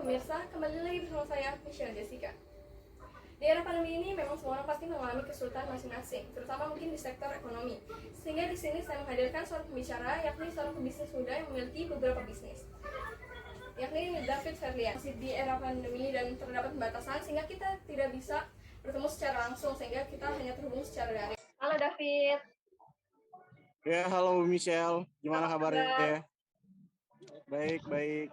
pemirsa, kembali lagi bersama saya, Michelle Jessica. Di era pandemi ini memang semua orang pasti mengalami kesulitan masing-masing, terutama mungkin di sektor ekonomi. Sehingga di sini saya menghadirkan seorang pembicara, yakni seorang pebisnis muda yang memiliki beberapa bisnis. Yakni David Ferlian. Masih di era pandemi dan terdapat pembatasan, sehingga kita tidak bisa bertemu secara langsung, sehingga kita hanya terhubung secara daring. Halo David. Ya, halo Michelle. Gimana Apa kabarnya? kabar? Baik, baik.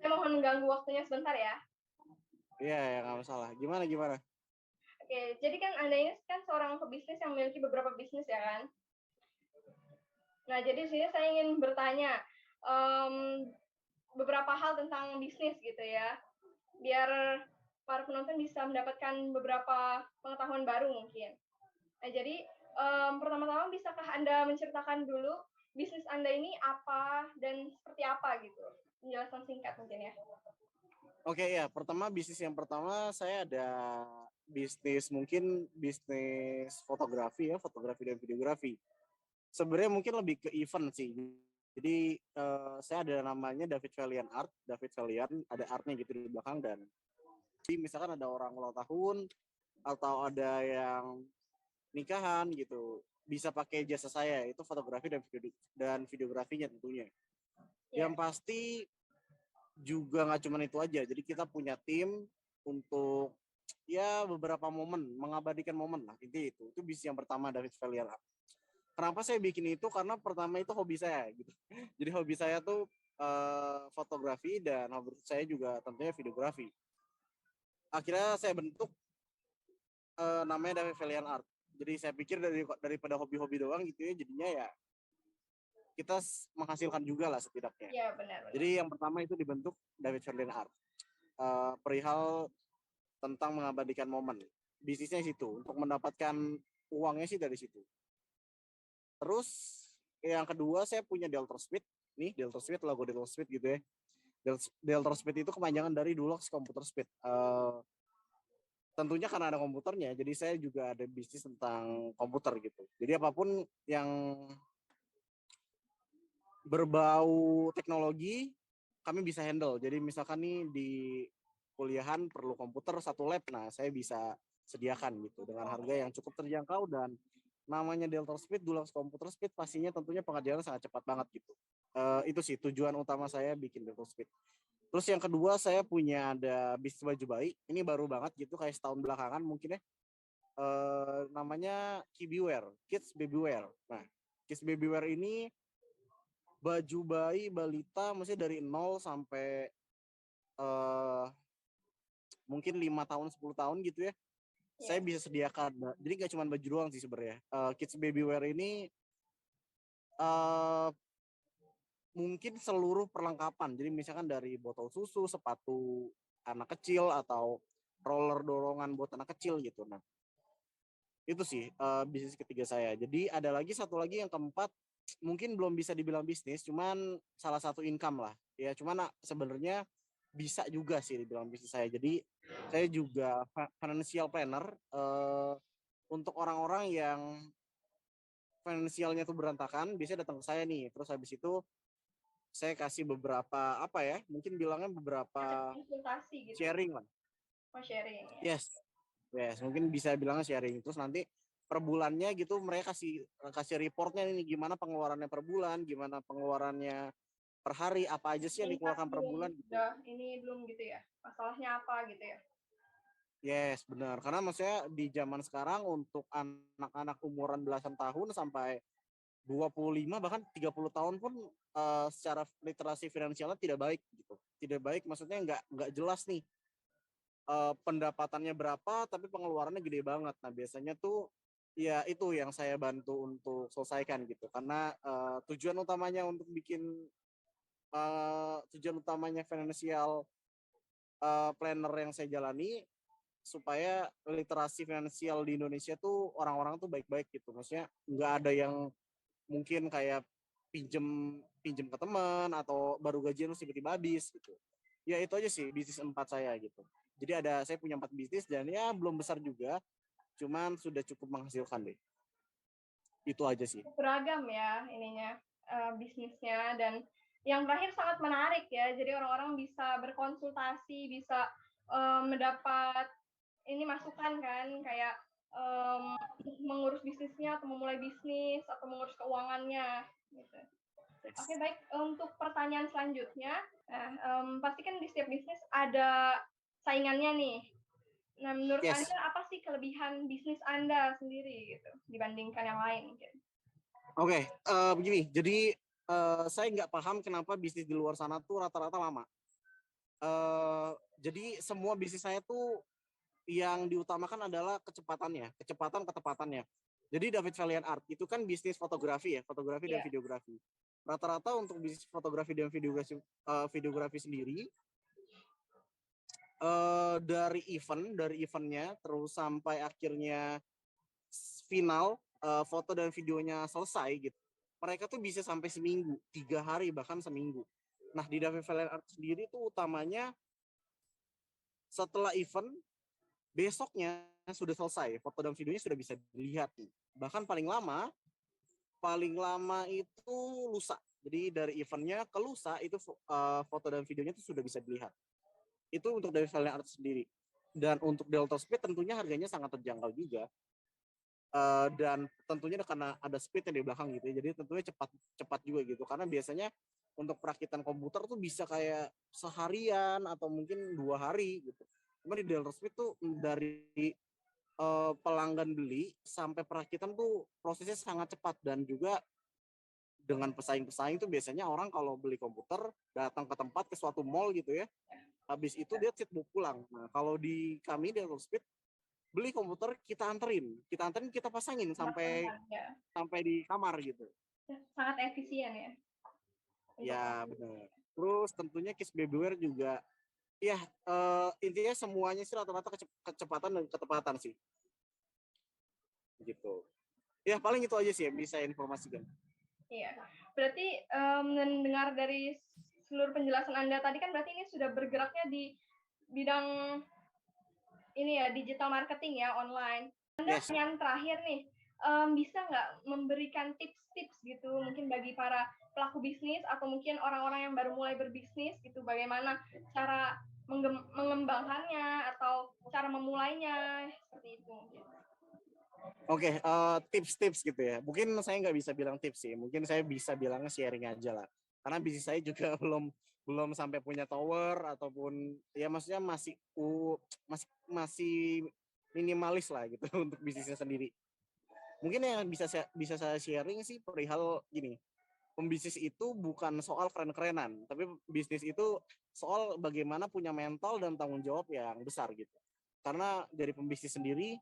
Saya mohon mengganggu waktunya sebentar ya. Iya, ya nggak masalah. Gimana? Oke, jadi kan Anda ini kan seorang pebisnis yang memiliki beberapa bisnis ya kan? Nah, jadi di sini saya ingin bertanya beberapa hal tentang bisnis gitu ya, biar para penonton bisa mendapatkan beberapa pengetahuan baru mungkin. Nah, jadi pertama-tama bisakah Anda menceritakan dulu bisnis Anda ini apa dan seperti apa gitu? Penjelasan singkat mungkin ya. Oke, ya. Bisnis yang pertama saya ada bisnis fotografi ya, fotografi dan videografi. Sebenarnya mungkin lebih ke event sih. Jadi saya ada namanya David Valian Art. David Valian ada artnya gitu di belakang dan jadi misalkan ada orang ulang tahun atau ada yang nikahan gitu bisa pakai jasa saya itu fotografi dan videografinya tentunya. Yang pasti juga nggak cuma itu aja. Jadi kita punya tim untuk ya beberapa momen, mengabadikan momen lah. Itu bisnis yang pertama David Valian Art. Kenapa saya bikin itu? Karena pertama itu hobi saya gitu. Jadi hobi saya tuh fotografi dan hobi saya juga tentunya videografi. Akhirnya saya bentuk namanya David Valian Art. Jadi saya pikir daripada hobi-hobi doang gitu ya, jadinya ya kita menghasilkan juga lah setidaknya. Iya, benar. Jadi yang pertama itu dibentuk David Valian Art. Perihal tentang mengabadikan momen. Bisnisnya situ, untuk mendapatkan uangnya sih dari situ. Terus yang kedua saya punya Delta Speed. Nih Delta Speed, logo Delta Speed gitu ya. Delta Speed itu kepanjangan dari Dulux Computer Speed. Tentunya karena ada komputernya, jadi saya juga ada bisnis tentang komputer gitu. Jadi apapun yang berbau teknologi, kami bisa handle. Jadi misalkan nih di kuliahan perlu komputer satu lab, nah saya bisa sediakan gitu dengan harga yang cukup terjangkau dan namanya Delta Speed, Dulux Computer Speed pastinya tentunya pengerjaannya sangat cepat banget gitu. Itu sih tujuan utama saya bikin Delta Speed. Terus yang kedua saya punya ada bisnis baju bayi. Ini baru banget gitu kayak setahun belakangan mungkin ya. Namanya Kibiwear, Kids Babywear. Nah, Kids Babywear ini baju bayi balita masih dari 0 sampai mungkin 5 tahun 10 tahun gitu ya. Saya bisa sediakan. Jadi nggak cuma baju doang sih sebenarnya. Kids Babywear ini mungkin seluruh perlengkapan. Jadi misalkan dari botol susu, sepatu anak kecil atau roller dorongan buat anak kecil gitu. Nah, itu sih bisnis ketiga saya. Jadi ada lagi satu lagi yang keempat, mungkin belum bisa dibilang bisnis, cuman salah satu income lah. Ya, cuman sebenarnya bisa juga sih dibilang bisnis saya. Jadi saya juga financial planner untuk orang-orang yang finansialnya tuh berantakan, biasanya datang ke saya nih. Terus habis itu saya kasih beberapa apa ya, mungkin bilangnya beberapa konsultasi gitu. sharing lah. Oh, sharing. Ya. Yes, mungkin bisa bilangnya sharing. Terus nanti per bulannya gitu mereka kasih reportnya ini gimana pengeluarannya per bulan, gimana pengeluarannya per hari, apa aja sih yang dikeluarkan per bulan gitu. Ini belum gitu ya. Masalahnya apa gitu ya. Yes, benar. Karena maksudnya di zaman sekarang untuk anak-anak umuran belasan tahun sampai 25 bahkan 30 tahun pun secara literasi finansialnya tidak baik gitu. Tidak baik maksudnya nggak jelas nih pendapatannya berapa tapi pengeluarannya gede banget. Nah, biasanya tuh ya itu yang saya bantu untuk selesaikan gitu. Karena tujuan utamanya untuk bikin tujuan utamanya financial planner yang saya jalani supaya literasi finansial di Indonesia tuh orang-orang tuh baik-baik gitu. Maksudnya nggak ada yang mungkin kayak pinjem ke teman atau baru gajian terus tiba-tiba habis gitu. Ya itu aja sih bisnis 4 saya gitu. Jadi saya punya 4 bisnis dan ya belum besar juga, cuman sudah cukup menghasilkan deh. Itu aja sih. Beragam ya ininya bisnisnya dan yang terakhir sangat menarik ya. Jadi orang-orang bisa berkonsultasi, bisa mendapat ini masukan kan, kayak mengurus bisnisnya atau memulai bisnis atau mengurus keuangannya gitu. Oke, baik. Untuk pertanyaan selanjutnya, pasti kan di setiap bisnis ada saingannya nih. Nah, menurut Yes. Anda apa sih kelebihan bisnis Anda sendiri gitu dibandingkan yang lain mungkin? Oke, begini. Jadi saya nggak paham kenapa bisnis di luar sana tuh rata-rata lama. Jadi semua bisnis saya tuh yang diutamakan adalah kecepatannya, ketepatannya. Jadi David Valiant Art itu kan bisnis fotografi ya, fotografi dan Iya. videografi. Rata-rata untuk bisnis fotografi dan videografi sendiri dari eventnya terus sampai akhirnya final foto dan videonya selesai gitu. Mereka tuh bisa sampai seminggu, 3 hari bahkan seminggu. Nah di David Valiant Art sendiri tuh utamanya setelah event besoknya sudah selesai, foto dan videonya sudah bisa dilihat nih. Bahkan paling lama itu lusa. Jadi dari eventnya ke lusa itu foto dan videonya itu sudah bisa dilihat. Itu untuk dari Valiant Art sendiri. Dan untuk Delta Speed tentunya harganya sangat terjangkau juga. Dan tentunya karena ada speed yang di belakang gitu ya, jadi tentunya cepat juga gitu. Karena biasanya untuk perakitan komputer tuh bisa kayak seharian atau mungkin 2 hari gitu. Cuma di Delta Speed tuh dari pelanggan beli sampai perakitan tuh prosesnya sangat cepat, dan juga dengan pesaing-pesaing tuh biasanya orang kalau beli komputer datang ke tempat ke suatu mall gitu ya, habis itu dia bawa pulang. Nah kalau di kami di Delta Speed beli komputer kita anterin kita pasangin sampai Ya. di kamar gitu. Sangat efisien ya. Ya benar. Terus tentunya Kiss Babyware juga ya intinya semuanya sih rata-rata kecepatan dan ketepatan sih gitu. Ya paling itu aja sih yang bisa informasikan. Iya. Berarti mendengar dari seluruh penjelasan Anda tadi kan berarti ini sudah bergeraknya di bidang ini ya, digital marketing ya, online. Anda Yes. yang terakhir nih, bisa nggak memberikan tips-tips gitu mungkin bagi para pelaku bisnis atau mungkin orang-orang yang baru mulai berbisnis gitu, bagaimana cara mengembangkannya atau cara memulainya seperti itu mungkin. Oke, tips-tips gitu ya. Mungkin saya nggak bisa bilang tips sih. Mungkin saya bisa bilangnya sharing aja lah. Karena bisnis saya juga belum sampai punya tower ataupun ya maksudnya masih minimalis lah gitu untuk bisnisnya sendiri. Mungkin yang bisa saya sharing sih perihal gini. Pembisnis itu bukan soal keren-kerenan, tapi bisnis itu soal bagaimana punya mental dan tanggung jawab yang besar gitu. Karena dari pembisnis sendiri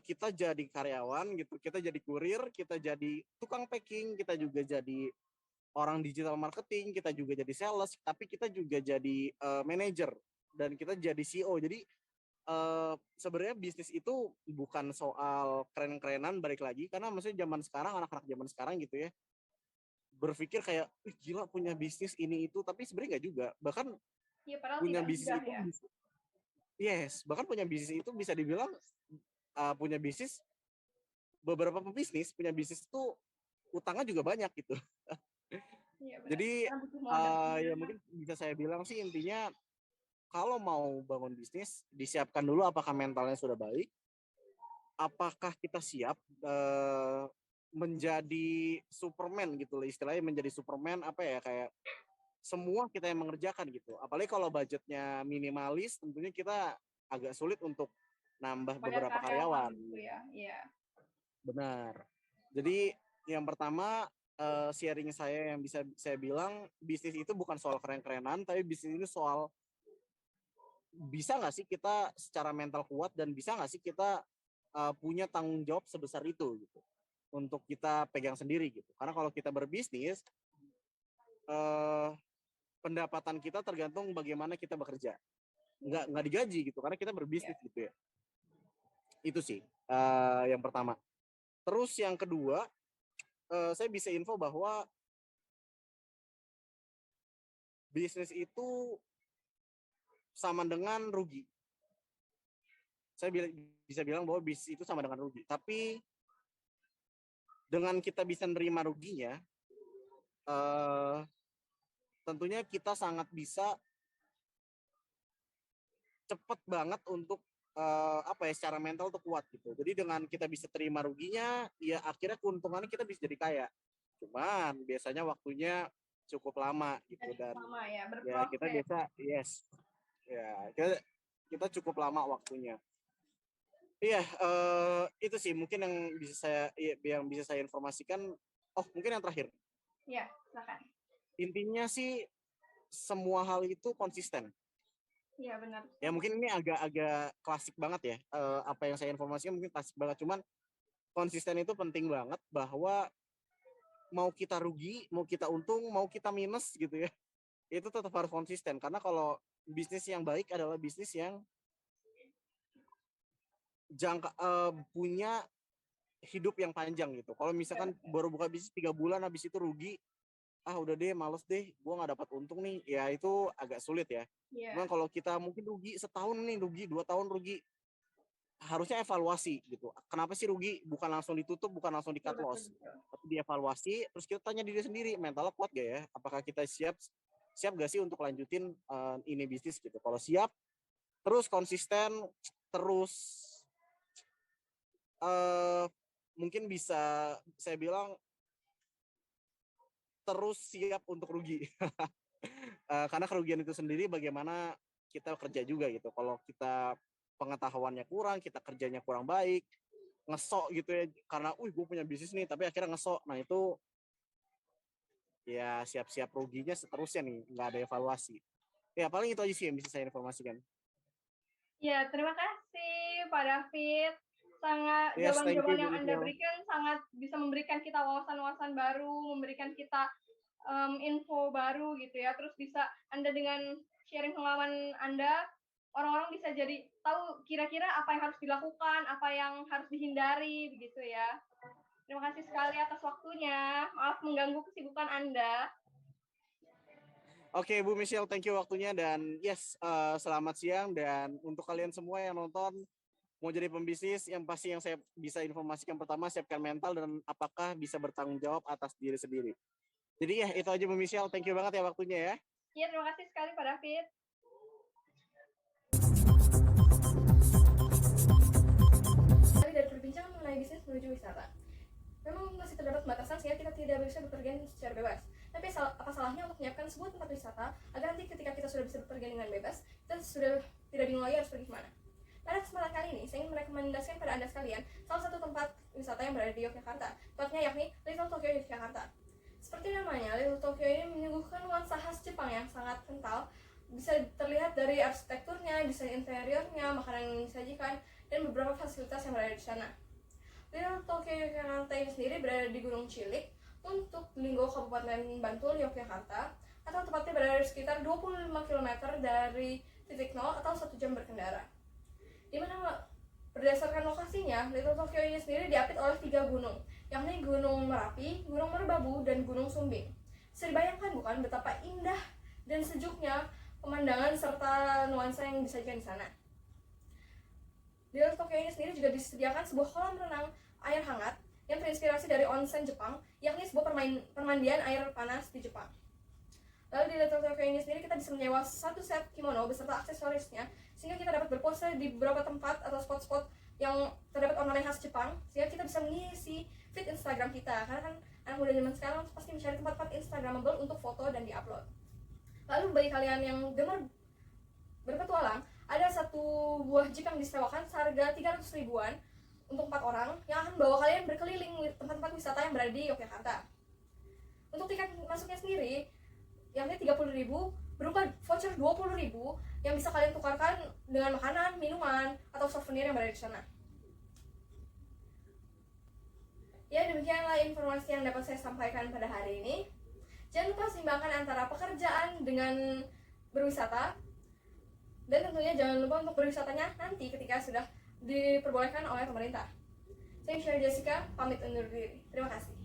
kita jadi karyawan gitu, kita jadi kurir, kita jadi tukang packing, kita juga jadi orang digital marketing, kita juga jadi sales, tapi kita juga jadi manager dan kita jadi CEO. Jadi sebenarnya bisnis itu bukan soal keren-kerenan, balik lagi karena maksudnya zaman sekarang anak-anak zaman sekarang gitu ya berpikir kayak gila punya bisnis ini itu, tapi sebenarnya nggak juga. Bahkan Ya, padahal punya tidak bisnis mudah itu ya. bahkan punya bisnis itu bisa dibilang punya bisnis, beberapa pebisnis punya bisnis itu utangnya juga banyak gitu. Iya, benar. Jadi Karena butuh modal. ya mungkin bisa saya bilang sih intinya kalau mau bangun bisnis disiapkan dulu apakah mentalnya sudah baik, apakah kita siap menjadi Superman gitu loh, istilahnya menjadi Superman apa ya, kayak semua kita yang mengerjakan gitu. Apalagi kalau budgetnya minimalis, tentunya kita agak sulit untuk nambah Banyak beberapa karyawan karyawan. gitu ya. Iya. Benar. Jadi yang pertama sharing saya yang bisa saya bilang bisnis itu bukan soal keren-kerenan, tapi bisnis ini soal bisa nggak sih kita secara mental kuat dan bisa nggak sih kita punya tanggung jawab sebesar itu gitu untuk kita pegang sendiri gitu. Karena kalau kita berbisnis pendapatan kita tergantung bagaimana kita bekerja, nggak digaji gitu karena kita berbisnis gitu ya. Itu sih yang pertama. Terus yang kedua, saya bisa info bahwa bisnis itu sama dengan rugi. Saya bisa bilang bahwa bisnis itu sama dengan rugi. Tapi dengan kita bisa nerima ruginya, tentunya kita sangat bisa cepet banget untuk secara mental tuh kuat gitu. Jadi dengan kita bisa terima ruginya, ya akhirnya keuntungannya kita bisa jadi kaya. Cuman biasanya waktunya cukup lama gitu, dan Lama ya, ya kita berproses. biasa ya kita cukup lama waktunya. Iya, itu sih mungkin yang bisa saya informasikan. Oh, mungkin yang terakhir. Ya, silakan. Intinya sih semua hal itu konsisten. Iya, benar. Ya mungkin ini agak klasik banget ya. Apa yang saya informasikan mungkin klasik banget, cuman konsisten itu penting banget, bahwa mau kita rugi, mau kita untung, mau kita minus gitu ya, itu tetap harus konsisten. Karena kalau bisnis yang baik adalah bisnis yang punya hidup yang panjang gitu. Kalau misalkan baru buka bisnis 3 bulan habis itu rugi, udah deh, males deh, gue nggak dapat untung nih, ya itu agak sulit ya. Cuman kalau kita mungkin rugi setahun nih, rugi 2 tahun rugi, harusnya evaluasi gitu. Kenapa sih rugi? Bukan langsung ditutup, bukan langsung di cut loss, tapi dievaluasi. Terus kita tanya diri sendiri, mentalnya kuat gak ya? Apakah kita siap gak sih untuk lanjutin ini bisnis gitu? Kalau siap, terus konsisten, terus mungkin bisa saya bilang terus siap untuk rugi. Karena kerugian itu sendiri bagaimana kita kerja juga gitu. Kalau kita pengetahuannya kurang, kita kerjanya kurang baik, ngesok gitu ya, karena gue punya bisnis nih tapi akhirnya ngesok, nah itu ya siap-siap ruginya seterusnya nih, nggak ada evaluasi. Ya paling itu aja sih yang bisa saya informasikan. Ya, terima kasih Pak David. Sangat Yes, thank you jawaban-jawaban Bu yang Anda Michelle. berikan sangat bisa memberikan kita wawasan-wawasan baru, memberikan kita info baru gitu ya. Terus bisa Anda dengan sharing pengalaman Anda, orang-orang bisa jadi tahu kira-kira apa yang harus dilakukan, apa yang harus dihindari begitu ya. Terima kasih sekali atas waktunya. Maaf mengganggu kesibukan Anda. Oke Bu Michelle, thank you waktunya, dan yes, selamat siang. Dan untuk kalian semua yang nonton, mau jadi pembisnis, yang pasti yang saya bisa informasikan pertama, siapkan mental dan apakah bisa bertanggung jawab atas diri sendiri. Jadi ya itu aja Bu Michelle, thank you banget ya waktunya ya. Iya, terima kasih sekali Pak David. Dari perbincangan mengenai bisnis menuju wisata, memang masih terdapat batasan sehingga kita tidak bisa bepergian secara bebas. Tapi apa salahnya untuk menyiapkan sebuah tempat wisata agar nanti ketika kita sudah bisa bepergian dengan bebas, kita sudah tidak bingung lagi harus pergi kemana. Pada kesempatan kali ini, saya ingin merekomendasikan pada Anda sekalian salah satu tempat wisata yang berada di Yogyakarta, tepatnya yakni Little Tokyo Yogyakarta. Seperti namanya, Little Tokyo ini menyuguhkan nuansa khas Jepang yang sangat kental, bisa terlihat dari arsitekturnya, desain interiornya, makanan yang disajikan, dan beberapa fasilitas yang berada di sana. Little Tokyo Yogyakarta ini sendiri berada di Gunung Cilik untuk Linggo, Kabupaten Bantul, Yogyakarta, atau tepatnya berada di sekitar 25 km dari titik nol atau 1 jam berkendara. Di mana berdasarkan lokasinya, Little Tokyo ini sendiri diapit oleh 3 gunung, yakni Gunung Merapi, Gunung Merbabu, dan Gunung Sumbing. Bisa dibayangkan bukan betapa indah dan sejuknya pemandangan serta nuansa yang disajikan di sana. Di Little Tokyo ini sendiri juga disediakan sebuah kolam renang air hangat yang terinspirasi dari onsen Jepang, yakni sebuah permandian air panas di Jepang. Lalu di Little Tokyo ini sendiri kita bisa menyewa satu set kimono beserta aksesorisnya, sehingga kita dapat berpose di beberapa tempat atau spot-spot yang terdapat online khas Jepang, sehingga kita bisa mengisi feed Instagram kita. Karena kan anak muda zaman sekarang pasti mencari tempat-tempat Instagramable untuk foto dan diupload. Lalu bagi kalian yang gemar berpetualang, ada satu buah jeep yang disewakan seharga 300 ribuan untuk 4 orang yang akan membawa kalian berkeliling tempat-tempat wisata yang berada di Yogyakarta. Untuk tiket masuknya sendiri, yakni 30.000 berupa voucher 20.000 yang bisa kalian tukarkan dengan makanan, minuman, atau souvenir yang berada di sana. Ya, demikianlah informasi yang dapat saya sampaikan pada hari ini. Jangan lupa seimbangkan antara pekerjaan dengan berwisata, dan tentunya jangan lupa untuk berwisatanya nanti ketika sudah diperbolehkan oleh pemerintah. Saya Michelle Jessica, pamit undur diri. Terima kasih.